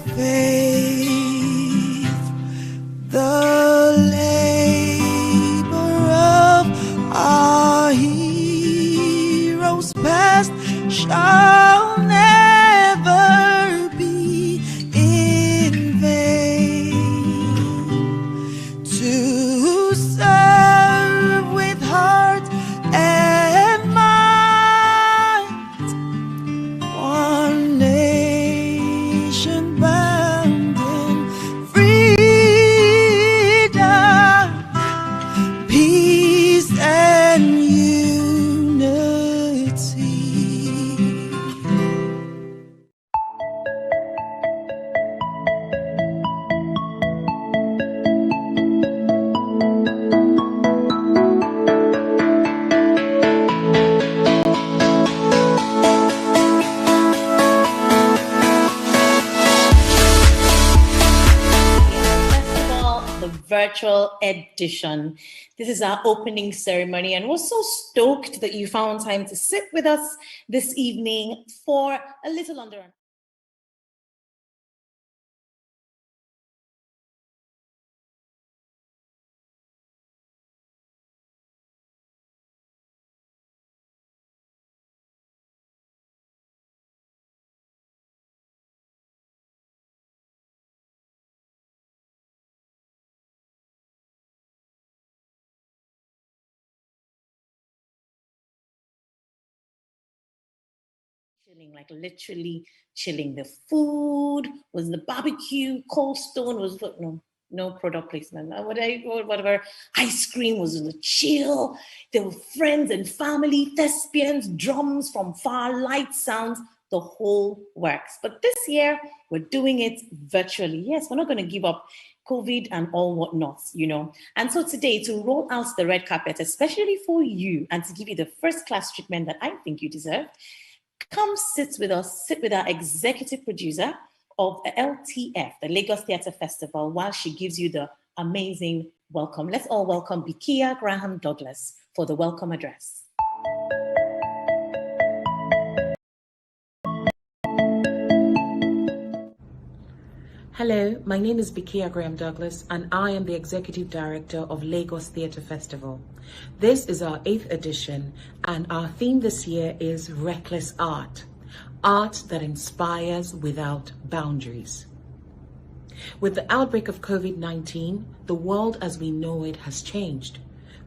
faith, the labor of our heroes past shall never be in vain. To serve with heart and mind, one nation bound in freedom, peace and unity. The virtual edition. This is our opening ceremony, and we're so stoked that you found time to sit with us this evening for a little under an chilling, like literally chilling. The food was the barbecue, Cold Stone was no product placement. Whatever. Ice cream was in the chill. There were friends and family, thespians, drums from far, light sounds, the whole works. But this year we're doing it virtually. Yes, we're not going to give up COVID and all whatnots, you know. And so today, to roll out the red carpet, especially for you, and to give you the first class treatment that I think you deserve, come sit with us, sit with our executive producer of LTF, the Lagos Theatre Festival, while she gives you the amazing welcome. Let's all welcome Bikia Graham Douglas for the welcome address. Hello, my name is Bikia Graham Douglas, and I am the Executive Director of Lagos Theatre Festival. This is our 8th edition, and our theme this year is Reckless Art, art that inspires without boundaries. With the outbreak of COVID-19, the world as we know it has changed.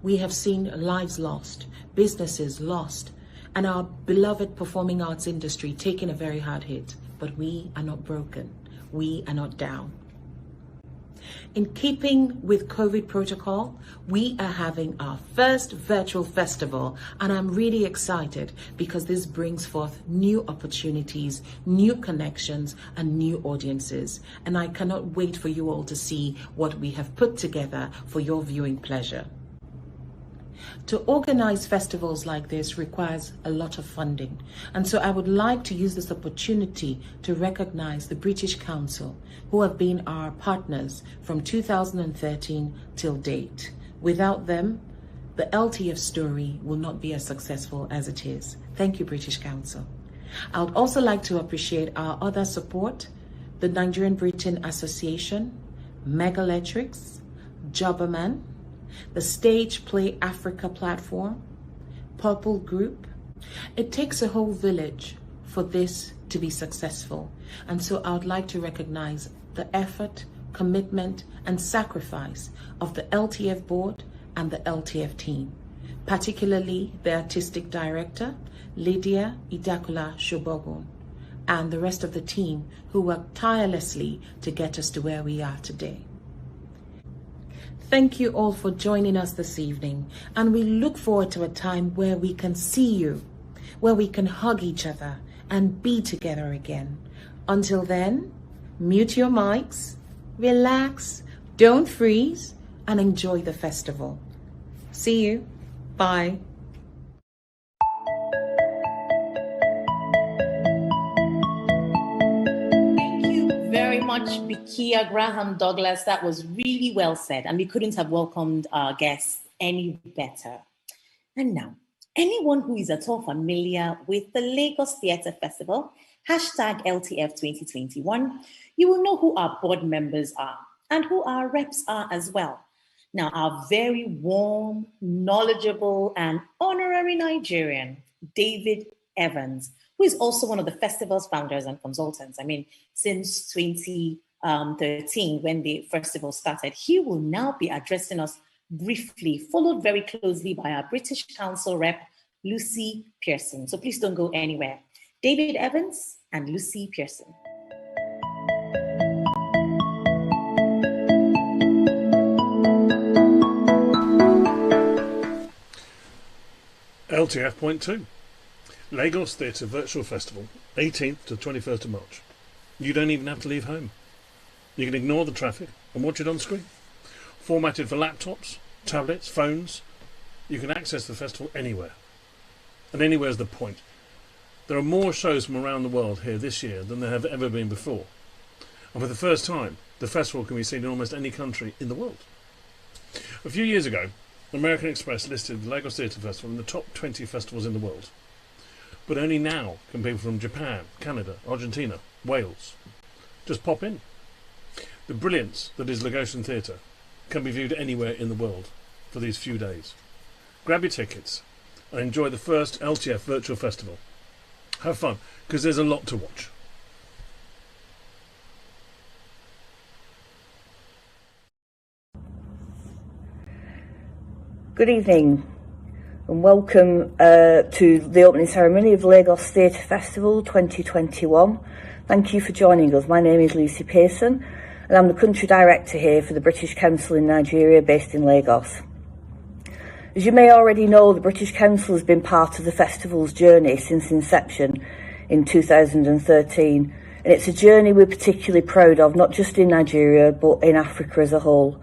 We have seen lives lost, businesses lost, and our beloved performing arts industry taking a very hard hit, but we are not broken. We are not down. In keeping with COVID protocol, we are having our first virtual festival, and I'm really excited because this brings forth new opportunities, new connections, and new audiences. And I cannot wait for you all to see what we have put together for your viewing pleasure. To organize festivals like this requires a lot of funding, and so I would like to use this opportunity to recognize the British Council, who have been our partners from 2013 till date. Without them, the LTF story will not be as successful as it is. Thank you, British Council. I would also like to appreciate our other support, the Nigerian Britain Association, Megalectrics, Jobberman, the Stage Play Africa platform, Purple Group. It takes a whole village for this to be successful. And so I would like to recognize the effort, commitment, and sacrifice of the LTF board and the LTF team, particularly the artistic director, Lydia Idakula Shobogun, and the rest of the team who worked tirelessly to get us to where we are today. Thank you all for joining us this evening, and we look forward to a time where we can see you, where we can hug each other and be together again. Until then, mute your mics, relax, don't freeze, and enjoy the festival. See you. Bye. Much, Bikia Graham Douglas. That was really well said, and we couldn't have welcomed our guests any better. And now, anyone who is at all familiar with the Lagos Theatre Festival, #LTF 2021, you will know who our board members are and who our reps are as well. Now, our very warm, knowledgeable, and honorary Nigerian, David Evans, who is also one of the festival's founders and consultants. I mean, since 2013, when the festival started, he will now be addressing us briefly, followed very closely by our British Council rep, Lucy Pearson. So please don't go anywhere. David Evans and Lucy Pearson. LTF Point 2, Lagos Theatre Virtual Festival, 18th to 21st of March. You don't even have to leave home. You can ignore the traffic and watch it on screen. Formatted for laptops, tablets, phones, you can access the festival anywhere. And anywhere is the point. There are more shows from around the world here this year than there have ever been before. And for the first time, the festival can be seen in almost any country in the world. A few years ago, American Express listed the Lagos Theatre Festival in the top 20 festivals in the world. But only now can people from Japan, Canada, Argentina, Wales just pop in. The brilliance that is Lagosian theatre can be viewed anywhere in the world for these few days. Grab your tickets and enjoy the first LTF Virtual Festival. Have fun, because there's a lot to watch. Good evening and welcome to the opening ceremony of Lagos Theatre Festival 2021. Thank you for joining us. My name is Lucy Pearson and I'm the Country Director here for the British Council in Nigeria based in Lagos. As you may already know, the British Council has been part of the festival's journey since inception in 2013, and it's a journey we're particularly proud of, not just in Nigeria but in Africa as a whole.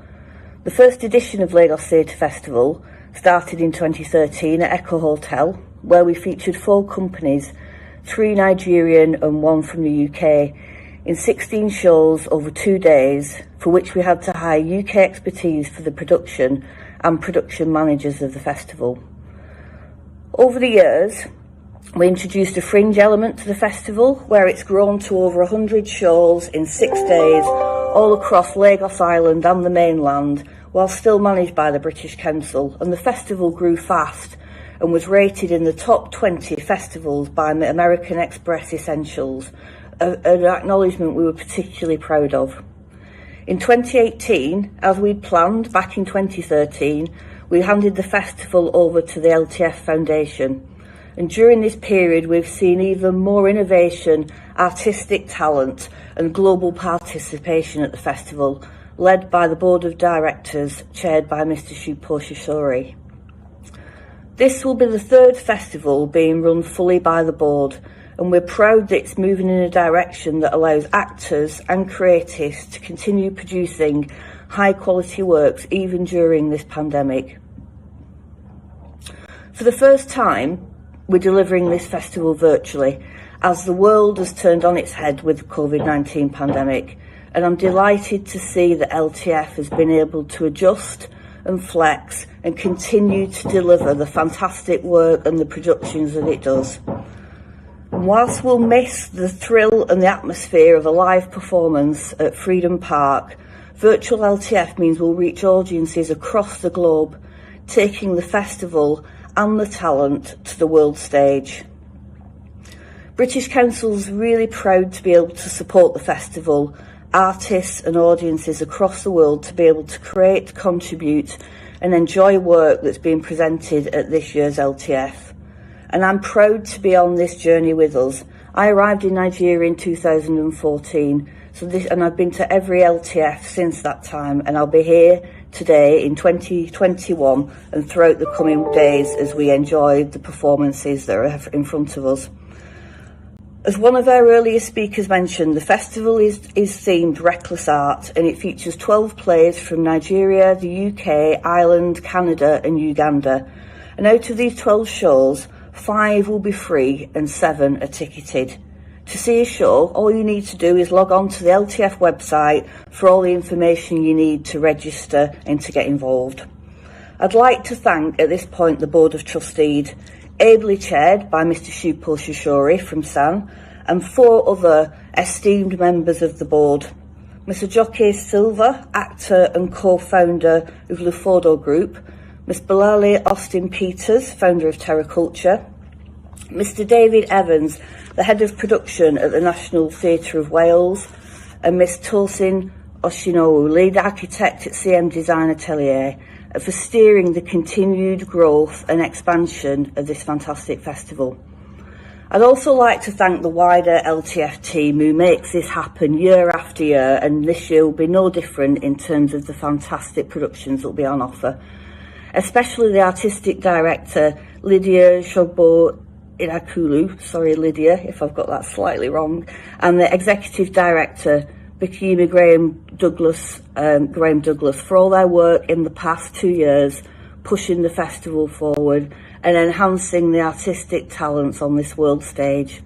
The first edition of Lagos Theatre Festival started in 2013 at Echo Hotel, where we featured 4 companies, 3 Nigerian and 1 from the UK, in 16 shows over 2 days, for which we had to hire UK expertise for the production and production managers of the festival. Over the years, we introduced a fringe element to the festival, where it's grown to over 100 shows in 6 days, all across Lagos Island and the mainland, while still managed by the British Council, and the festival grew fast and was rated in the top 20 festivals by American Express Essentials, an acknowledgement we were particularly proud of. In 2018, as we'd planned back in 2013, we handed the festival over to the LTF Foundation, and during this period we've seen even more innovation, artistic talent and global participation at the festival, led by the Board of Directors, chaired by Mr. Shupo Shishori. This will be the 3rd festival being run fully by the board, and we're proud that it's moving in a direction that allows actors and creatives to continue producing high quality works even during this pandemic. For the first time, we're delivering this festival virtually, as the world has turned on its head with the COVID-19 pandemic, and I'm delighted to see that LTF has been able to adjust and flex and continue to deliver the fantastic work and the productions that it does. And whilst we'll miss the thrill and the atmosphere of a live performance at Freedom Park, virtual LTF means we'll reach audiences across the globe, taking the festival and the talent to the world stage. British Council's really proud to be able to support the festival, artists and audiences across the world to be able to create, contribute and enjoy work that's being presented at this year's LTF. And I'm proud to be on this journey with us. I arrived in Nigeria in 2014, and I've been to every LTF since that time, and I'll be here today in 2021 and throughout the coming days as we enjoy the performances that are in front of us. As one of our earlier speakers mentioned, the festival is themed Reckless Art, and it features 12 plays from Nigeria, the UK, Ireland, Canada and Uganda. And out of these 12 shows, 5 will be free and 7 are ticketed. To see a show, all you need to do is log on to the LTF website for all the information you need to register and to get involved. I'd like to thank at this point the Board of Trustees, ably chaired by Mr. Shupo Shishori from SAN, and 4 other esteemed members of the board, Mr Jockey Silva, actor and co-founder of Lufodo Group, Ms Bilali Austin Peters, founder of Terra Culture, Mr David Evans, the head of production at the National Theatre of Wales, and Ms Tosin Oshinowu, lead architect at CM Design Atelier, for steering the continued growth and expansion of this fantastic festival. I'd also like to thank the wider LTF team who makes this happen year after year, and this year will be no different in terms of the fantastic productions that will be on offer. Especially the artistic director, Lydia Shogbo Irakulu, sorry Lydia if I've got that slightly wrong, and the executive director, Bikini Graham Douglas, for all their work in the past 2 years, pushing the festival forward and enhancing the artistic talents on this world stage.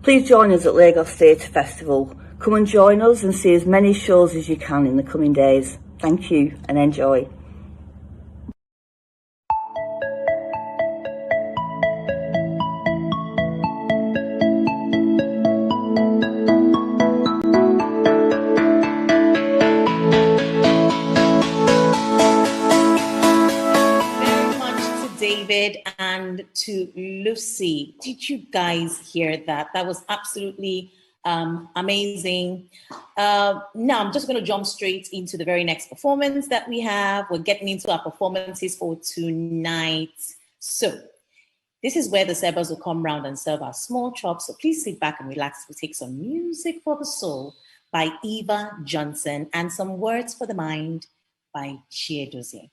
Please join us at Lagos Theatre Festival. Come and join us and see as many shows as you can in the coming days. Thank you and enjoy. And to Lucy, did you guys hear that? That was absolutely amazing. Now I'm just going to jump straight into the very next performance that we have. We're getting into our performances for tonight. So this is where the servers will come round and serve our small chops. So please sit back and relax. We'll take some music for the soul by Eva Johnson and some words for the mind by Chiedozie.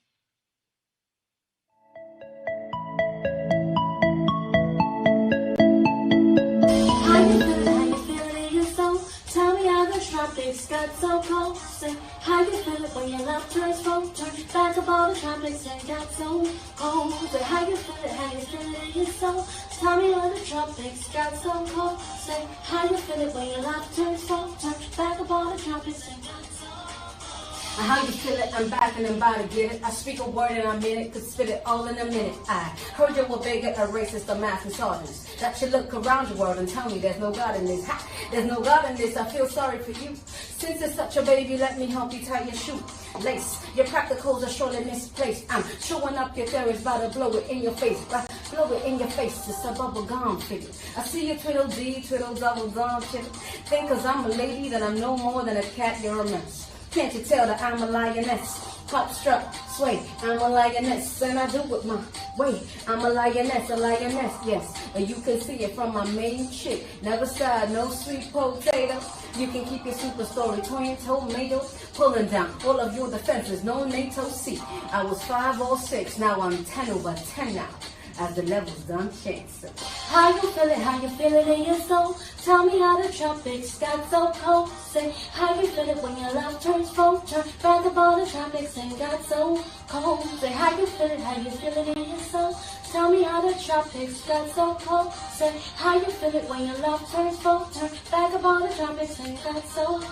Tropics got so cold. Say how you feel it when your love turns cold. Turn back up all the tropics and got so cold. Say how you feel it in your soul. Tell me how the tropics got so cold. Say how you feel it when your love turns cold. Turn back up all the tropics and got so cold. How you feel it? I'm back and I'm about to get it. I speak a word and I mean it, could spit it all in a minute. I heard you were bigger, a racist, a math and sergeants. That should look around the world and tell me there's no God in this. Ha! There's no God in this, I feel sorry for you. Since it's such a baby, let me help you tie your shoe. Lace, your practicals are surely misplaced. I'm showing up your theories, about to blow it in your face. Blow it in your face, it's a bubble gum figure. I see you twiddle D, twiddle double gum chicken. Think cause I'm a lady that I'm no more than a cat, you're a mess. Can't you tell that I'm a lioness? Pop, strut, sway, I'm a lioness, and I do it my way. I'm a lioness, yes. And you can see it from my main chick. Never side, no sweet potato. You can keep your super story, tomato, pulling down all of your defenses, no NATO C. I was 5 or 6, now I'm 10 over 10 now. As the levels done change. So. How you feel it in your soul? Tell me how the tropics got so cold. Say how you feel it when your love turns cold. Turn back up all the tropics and got so cold. Say how you feel it in your soul? Tell me how the tropics got so cold. Say how you feel it when your love turns cold. Turn back up all the tropics and got so cold.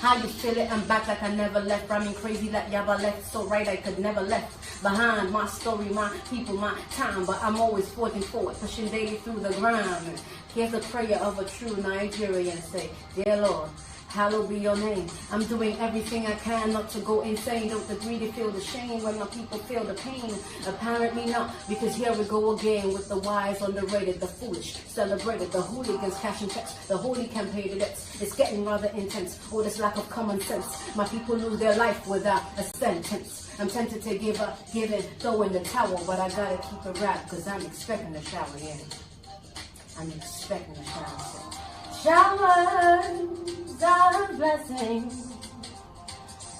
How you feel it? I'm back like I never left. Rhyming crazy like Yaba left. So right I could never left behind. My story, my people, my time. But I'm always forging forward, pushing daily through the grind. Here's a prayer of a true Nigerian. Say, dear Lord, hallowed be your name. I'm doing everything I can not to go insane. Don't the greedy feel the shame when my people feel the pain? Apparently not, because here we go again with the wise underrated, the foolish celebrated, the hooligans cashing checks, the holy can pay the debts. It's getting rather intense, all this lack of common sense. My people lose their life without a sentence. I'm tempted to give up, give in, throw in the towel, but I gotta keep it wrapped, cause I'm expecting a shower, yeah. I'm expecting a shower, so. Showers are a blessing.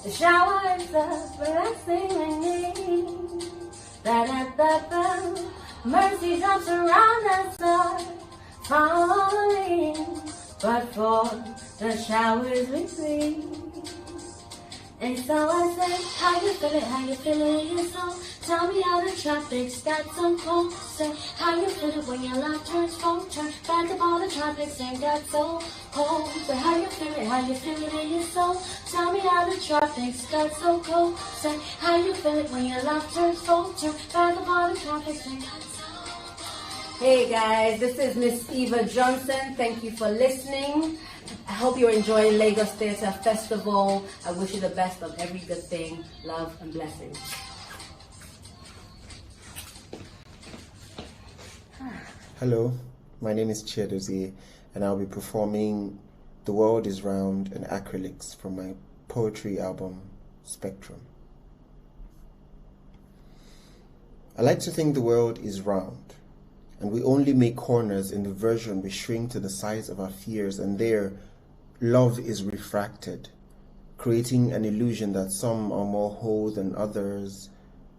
The shower is a blessing we need. Da-da-da-da. Mercy drops around us are falling, but for the showers we plead. And so I say, how you feel it in your soul? Tell me how the tropics got so cold. Say, how you feel it when your life turns cold. Turn back up all the tropics and got so cold. Say, how you feel it in your soul? Tell me how the tropics got so cold. Say, how you feel it when your life turns cold. Turn back up all the tropics and got so cold. Hey guys, this is Miss Eva Johnson. Thank you for listening. I hope you're enjoying Lagos Theatre Festival. I wish you the best of every good thing. Love and blessings. Hello, my name is Chiedozie, and I'll be performing The World is Round and Acrylics from my poetry album, Spectrum. I like to think the world is round, and we only make corners in the version we shrink to the size of our fears, and there, love is refracted, creating an illusion that some are more whole than others.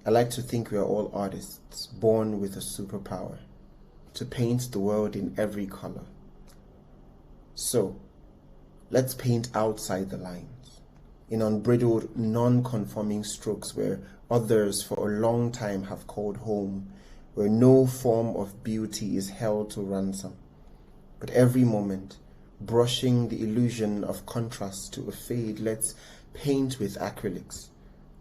I like to think we are all artists, born with a superpower, to paint the world in every color. So, let's paint outside the lines, in unbridled, non-conforming strokes where others for a long time have called home, where no form of beauty is held to ransom, but every moment, brushing the illusion of contrast to a fade, let's paint with acrylics,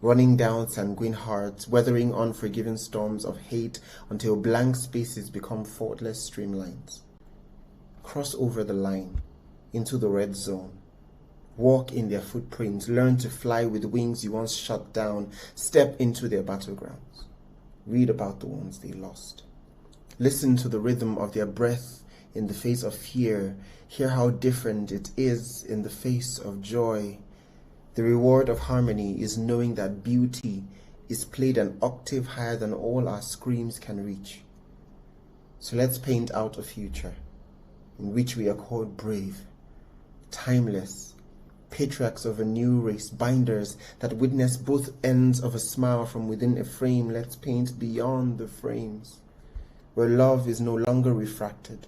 running down sanguine hearts, weathering unforgiving storms of hate until blank spaces become faultless streamlines. Cross over the line, into the red zone. Walk in their footprints, learn to fly with wings you once shut down, step into their battlegrounds. Read about the ones they lost. Listen to the rhythm of their breath in the face of fear. Hear how different it is in the face of joy. The reward of harmony is knowing that beauty is played an octave higher than all our screams can reach. So let's paint out a future in which we are called brave, timeless, patriarchs of a new race, binders that witness both ends of a smile from within a frame. Let's paint beyond the frames, where love is no longer refracted,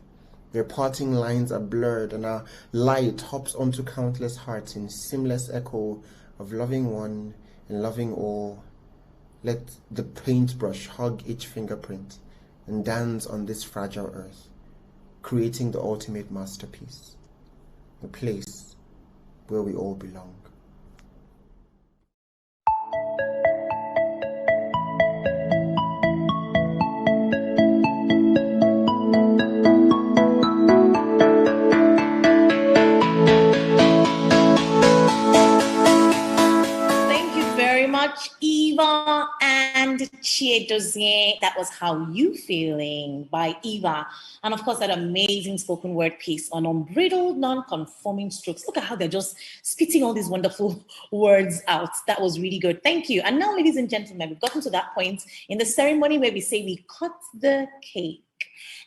where parting lines are blurred, and our light hops onto countless hearts in seamless echo of loving one and loving all. Let the paintbrush hug each fingerprint and dance on this fragile earth, creating the ultimate masterpiece, a place where we all belong. Thank you very much, Eva and Chiedozie. That was How You Feeling by Eva. And of course, that amazing spoken word piece on unbridled, non-conforming strokes. Look at how they're just spitting all these wonderful words out. That was really good. Thank you. And now, ladies and gentlemen, we've gotten to that point in the ceremony where we say we cut the cake.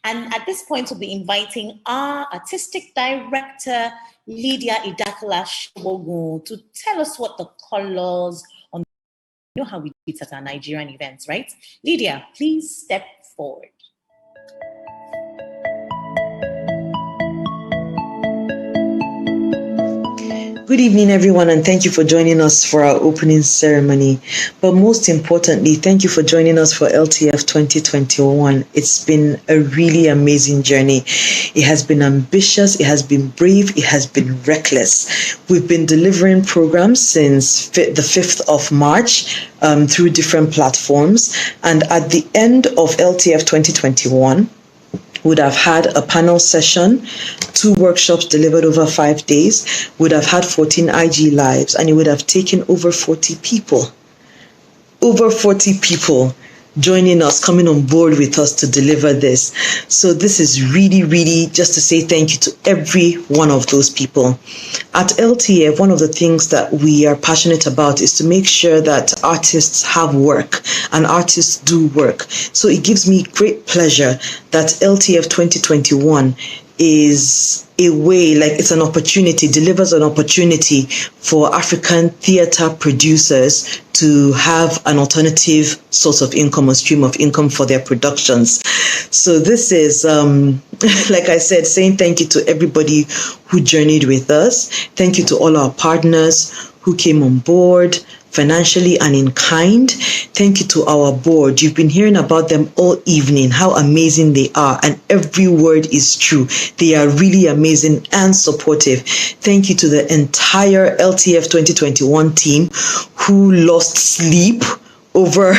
And at this point, we'll be inviting our artistic director, Lydia Idakala Shobogun, to tell us what the colors on, you know how we do it at our Nigerian events, right? Lydia, please step forward. Good evening, everyone, and thank you for joining us for our opening ceremony. But most importantly, thank you for joining us for LTF 2021. It's been a really amazing journey. It has been ambitious, it has been brave, it has been reckless. We've been delivering programs since the 5th of March through different platforms. And at the end of LTF 2021, would have had a panel session, 2 workshops delivered over 5 days, would have had 14 IG lives, and it would have taken over 40 people. Over 40 people joining us, coming on board with us to deliver this. So this is really, really just to say thank you to every one of those people. At LTF, one of the things that we are passionate about is to make sure that artists have work and artists do work. So it gives me great pleasure that LTF 2021 is a way, like it's an opportunity, delivers an opportunity for African theater producers to have an alternative source of income, a stream of income for their productions. So this is, like I said, saying thank you to everybody who journeyed with us. Thank you to all our partners who came on board financially and in kind. Thank you to our board. You've been hearing about them all evening, how amazing they are, and every word is true. They are really amazing and supportive. Thank you to the entire LTF 2021 team who lost sleep over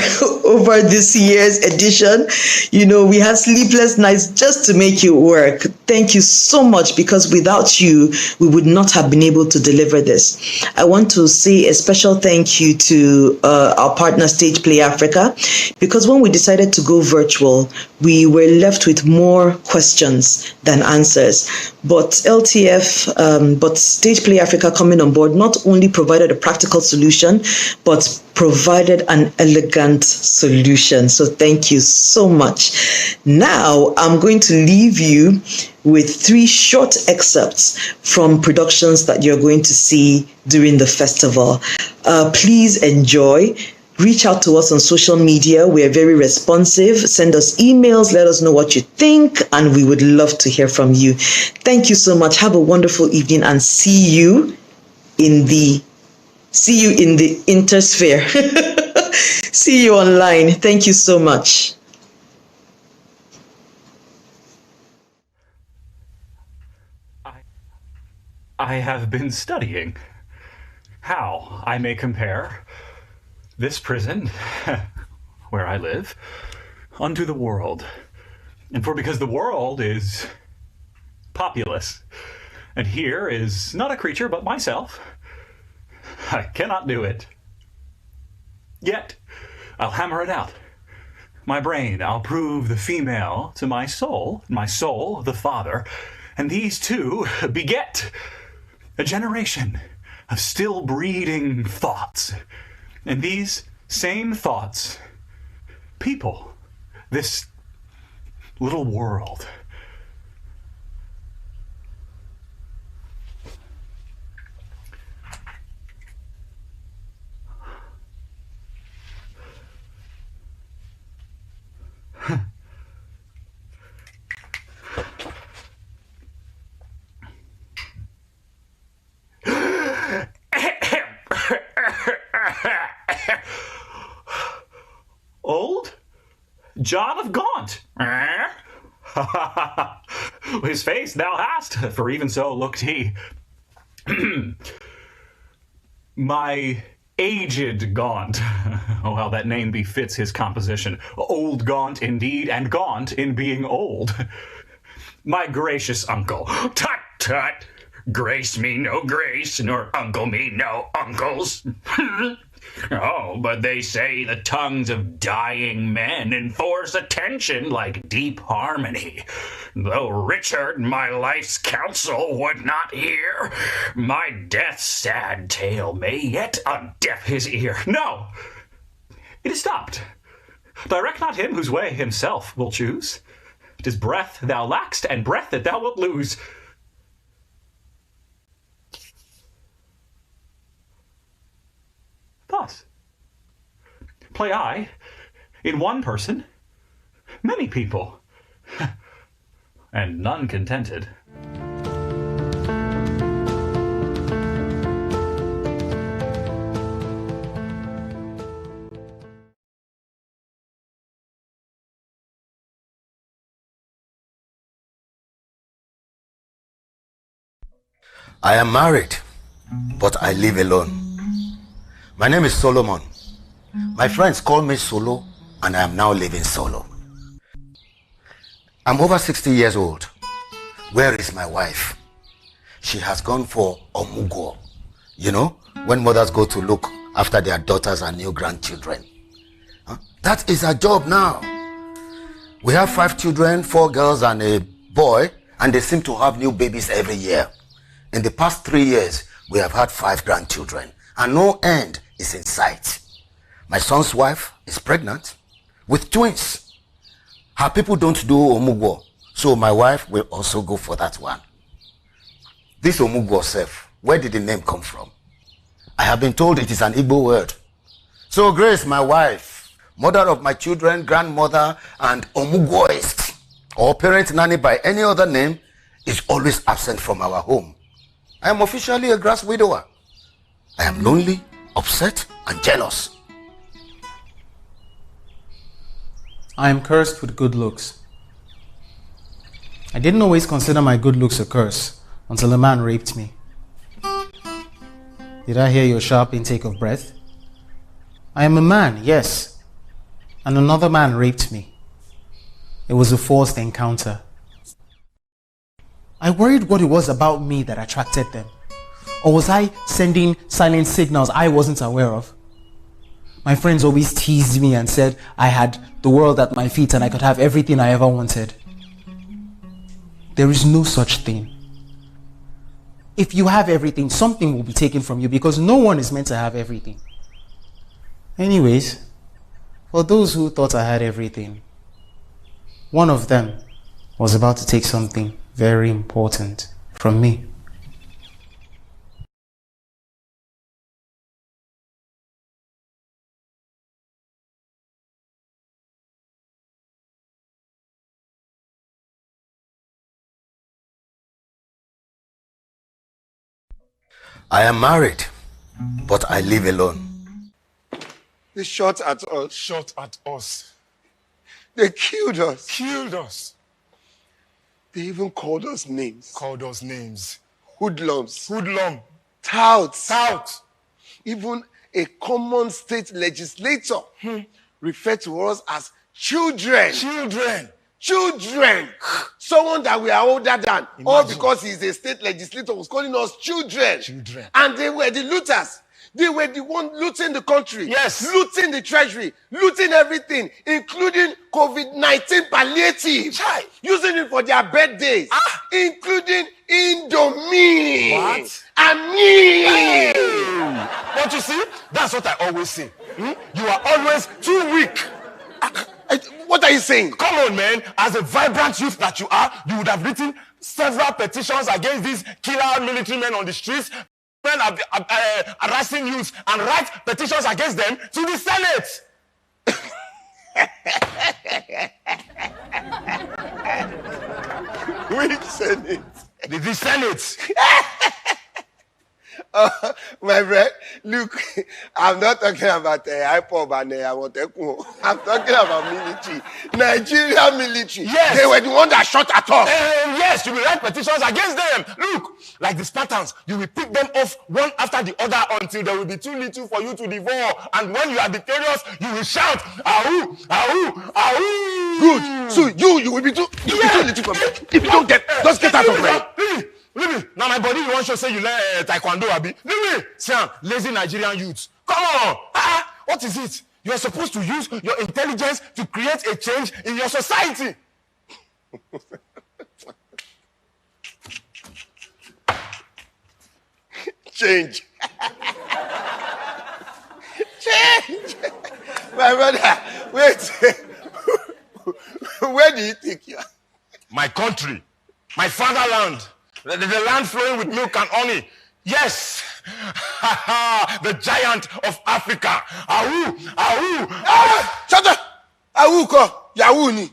this year's edition. You know, we had sleepless nights just to make it work. Thank you so much, because without you, we would not have been able to deliver this. I want to say a special thank you to our partner, Stage Play Africa, because when we decided to go virtual, we were left with more questions than answers. But but Stage Play Africa coming on board not only provided a practical solution, but provided an elegant solution. So thank you so much. Now I'm going to leave you with 3 short excerpts from productions that you're going to see during the festival. Please enjoy. Reach out to us on social media. We are very responsive. Send us emails. Let us know what you think, and we would love to hear from you. Thank you so much. Have a wonderful evening, and see you in the intersphere. See you online. Thank you so much. I have been studying how I may compare this prison, where I live, unto the world. And because the world is populous, and here is not a creature but myself, I cannot do it. Yet, I'll hammer it out. My brain, I'll prove the female to my soul the father, and these two beget a generation of still breeding thoughts. And these same thoughts people this little world. Old John of Gaunt. His face thou hast, for even so looked he. My aged Gaunt. Oh, how that name befits his composition. Old Gaunt indeed, and Gaunt in being old. My gracious uncle. Tut, tut. Grace me no grace, nor uncle me no uncles. Oh, but they say the tongues of dying men enforce attention like deep harmony. Though Richard my life's counsel would not hear, my death's sad tale may yet undeaf his ear. No, it is stopped. Direct not him whose way himself will choose. 'Tis breath thou lack'st, and breath that thou wilt lose. Thus, play I, in one person, many people, and none contented. I am married, but I live alone. My name is Solomon. My friends call me Solo, and I am now living solo. I'm over 60 years old. Where is my wife? She has gone for Omugo. You know, when mothers go to look after their daughters and new grandchildren. That is her job now. We have 5 children, 4 girls and a boy, and they seem to have new babies every year. In the past 3 years, we have had 5 grandchildren, and no end is in sight. My son's wife is pregnant with twins. Her people don't do Omugo, so my wife will also go for that one. This Omugo self, where did the name come from? I have been told it is an Igbo word. So Grace, my wife, mother of my children, grandmother, and Omugoist, or parent nanny by any other name, is always absent from our home. I am officially a grass widower. I am lonely, upset, and jealous. I am cursed with good looks. I didn't always consider my good looks a curse until a man raped me. Did I hear your sharp intake of breath? I am a man, yes, and another man raped me. It was a forced encounter. I worried what it was about me that attracted them. Or was I sending silent signals I wasn't aware of? My friends always teased me and said I had the world at my feet and I could have everything I ever wanted. There is no such thing. If you have everything, something will be taken from you because no one is meant to have everything. Anyways, for those who thought I had everything, one of them was about to take something very important from me. I am married, but I live alone. They shot at us. Shot at us. They killed us. Killed us. They even called us names. Called us names. Hoodlums. Hoodlum. Touts. Tout. Even a common state legislator referred to us as children. Children. Children. Someone that we are older than. Imagine. All because he's a state legislator was calling us children. Children. And they were the looters. They were the one looting the country. Yes. Looting the treasury. Looting everything, including COVID-19 palliative. Chai. Using it for their birthdays. Including Indomie. What? And me. Hey. But you see, that's what I always say. You are always too weak. What are you saying? Come on, man. As a vibrant youth that you are, you would have written several petitions against these killer military men on the streets. Men are harassing youth and write petitions against them to the Senate. Which Senate? The Senate. My friend, look, I'm not talking about IPOB and Amotekun. I'm talking about military. Nigerian military. Yes. They were the one that shot at us. Yes, you will write petitions against them. Look, like the Spartans, you will pick them off one after the other until there will be too little for you to devour. And when you are victorious, you will shout, "Ahoo, ahoo, ahoo." Good. So you will be too little for me. If you don't just get out of my. Leave me. Now my body, you want to say you learn taekwondo, Abi? Leave me. Sam, lazy Nigerian youths. Come on. What is it? You are supposed to use your intelligence to create a change in your society. Change. Change. My brother, wait. Where do you think you are? My country. My fatherland. The land flowing with milk and honey. Yes. The giant of Africa. Ahoo, ahoo, ahoo. Shut up. Ahoo ko. Yahoo ni.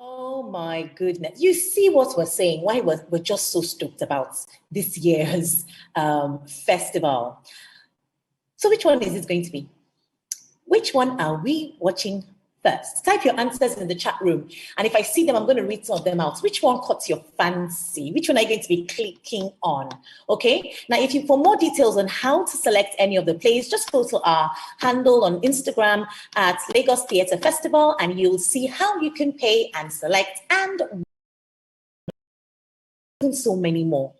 Oh my goodness. You see what we're saying, why we're just so stoked about this year's festival. So which one is it going to be? Which one are we watching first? Type your answers in the chat room. And if I see them, I'm going to read some of them out. Which one caught your fancy? Which one are you going to be clicking on? Okay. Now, for more details on how to select any of the plays, just go to our handle on Instagram at Lagos Theatre Festival, and you'll see how you can pay and select and so many more,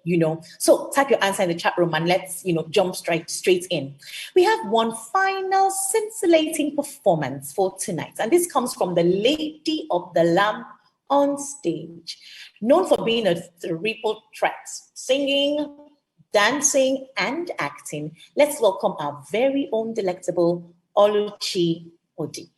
So type your answer in the chat room and let's, jump straight in. We have one final scintillating performance for tonight. And this comes from the Lady of the Lamp on stage. Known for being a cerebral threat, singing, dancing, and acting. Let's welcome our very own delectable Oluchi Odi.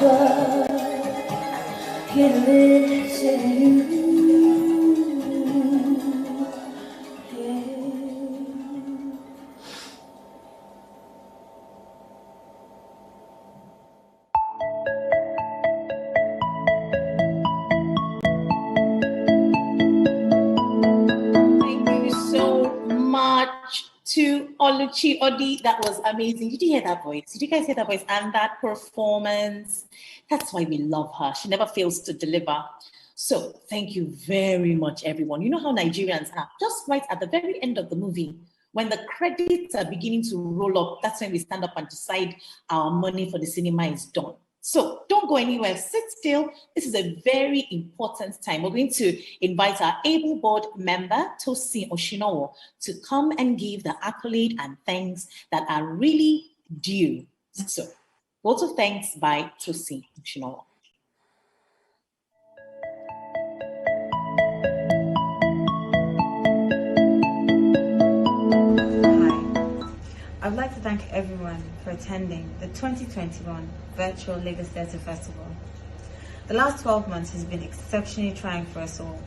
club, get lit, say you. To Oluchi Odi, that was amazing. Did you hear that voice? Did you guys hear that voice and that performance? That's why we love her. She never fails to deliver. So thank you very much, everyone. You know how Nigerians are. Just right at the very end of the movie, when the credits are beginning to roll up, that's when we stand up and decide our money for the cinema is done. So don't go anywhere, sit still. This is a very important time. We're going to invite our able board member, Tosin Oshinowo, to come and give the accolade and thanks that are really due. So, vote of thanks by Tosin Oshinowo. I would like to thank everyone for attending the 2021 Virtual Lagos Theatre Festival. The last 12 months has been exceptionally trying for us all,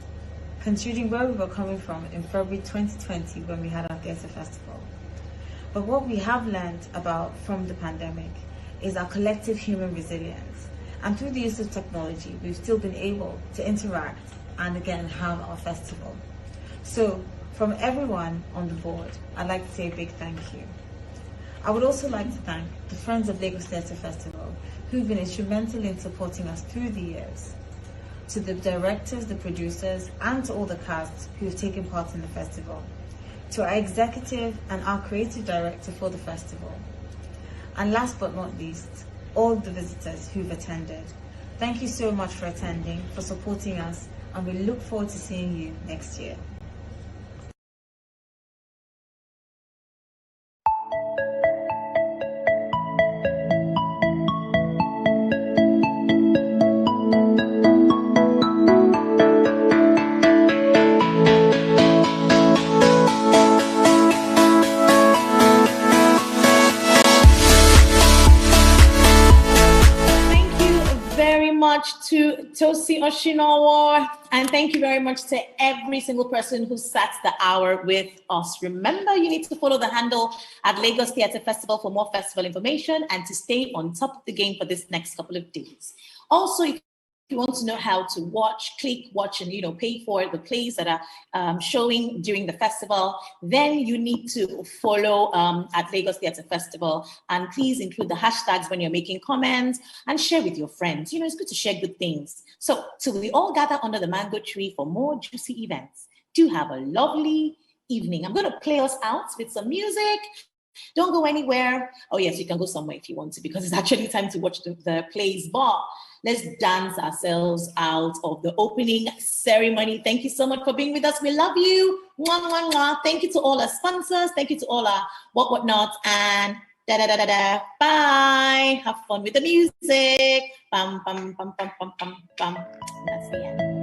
considering where we were coming from in February 2020 when we had our theatre festival. But what we have learned about from the pandemic is our collective human resilience. And through the use of technology, we've still been able to interact and again have our festival. So from everyone on the board, I'd like to say a big thank you. I would also like to thank the Friends of Lagos Theatre Festival, who've been instrumental in supporting us through the years, to the directors, the producers, and to all the cast who have taken part in the festival, to our executive and our creative director for the festival, and last but not least, all the visitors who've attended. Thank you so much for attending, for supporting us, and we look forward to seeing you next year. To Tosin Oshinowo, and thank you very much to every single person who sat the hour with us. Remember, you need to follow the handle at Lagos Theatre Festival for more festival information and to stay on top of the game for this next couple of days. Also, if you want to know how to watch, click, watch, and pay for the plays that are showing during the festival, then you need to follow at Lagos Theatre Festival, and please include the hashtags when you're making comments and share with your friends. It's good to share good things. So till we all gather under the mango tree for more juicy events, do have a lovely evening. I'm going to play us out with some music. Don't go anywhere. Oh yes, you can go somewhere if you want to, because it's actually time to watch the plays, but let's dance ourselves out of the opening ceremony. Thank you so much for being with us. We love you. Mwah, mwah, mwah. Thank you to all our sponsors. Thank you to all our whatnot. And da-da-da-da-da. Bye. Have fun with the music. Bam, bam, bam, bam, bam, bam, bam. That's the end.